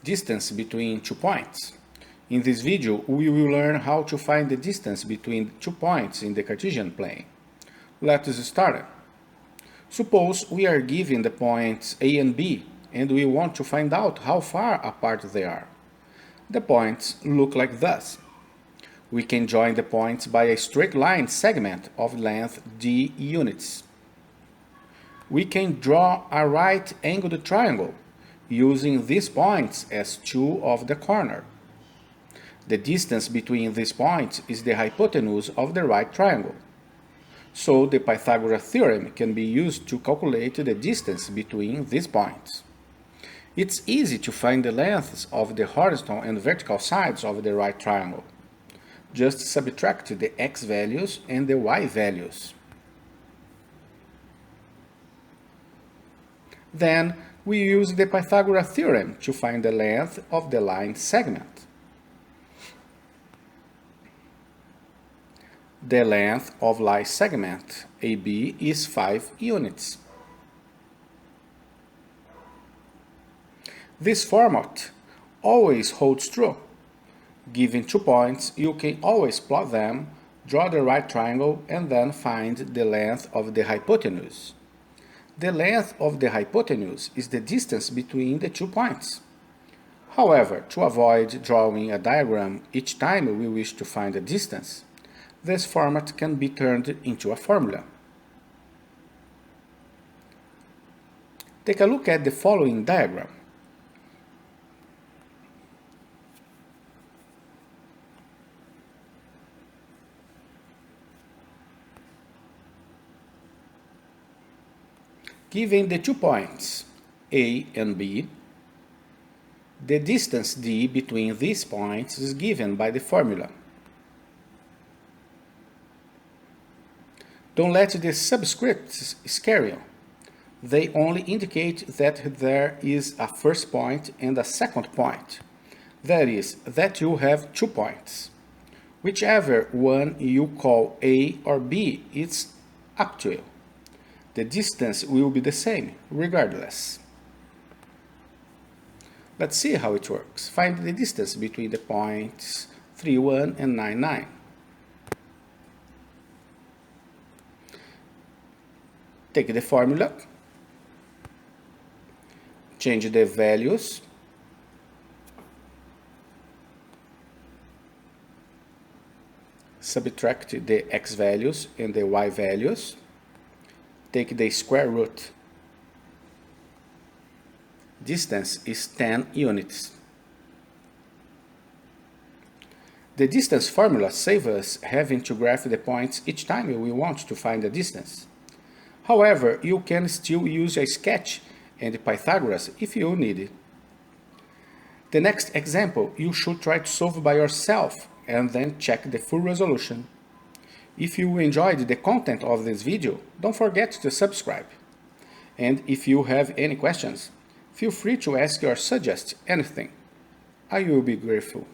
Distance between 2 points. In this video, we will learn how to find the distance between 2 points in the Cartesian plane. Let us start. Suppose we are given the points A and B, and we want to find out how far apart they are. The points look like this. We can join the points by a straight line segment of length d units. We can draw a right-angled triangle using these points as two of the corner. The distance between these points is the hypotenuse of the right triangle. So the Pythagorean theorem can be used to calculate the distance between these points. It's easy to find the lengths of the horizontal and vertical sides of the right triangle. Just subtract the x values and the y values. Then we use the Pythagorean theorem to find the length of the line segment. The length of line segment AB is 5 units. This format always holds true. Given 2 points, you can always plot them, draw the right triangle, and then find the length of the hypotenuse. The length of the hypotenuse is the distance between the 2 points. However, to avoid drawing a diagram each time we wish to find a distance, this format can be turned into a formula. Take a look at the following diagram. Given the 2 points, A and B, the distance d between these points is given by the formula. Don't let the subscripts scare you. They only indicate that there is a first point and a second point. That is, that you have 2 points. Whichever one you call A or B, it's up to you. The distance will be the same, regardless. Let's see how it works. Find the distance between the points 3, 1 and 9, 9. Take the formula, change the values, subtract the x values and the y values, take the square root. Distance is 10 units. The distance formula saves us having to graph the points each time we want to find the distance. However, you can still use a sketch and Pythagoras if you need it. The next example you should try to solve by yourself and then check the full resolution. If you enjoyed the content of this video, don't forget to subscribe. And if you have any questions, feel free to ask or suggest anything. I will be grateful.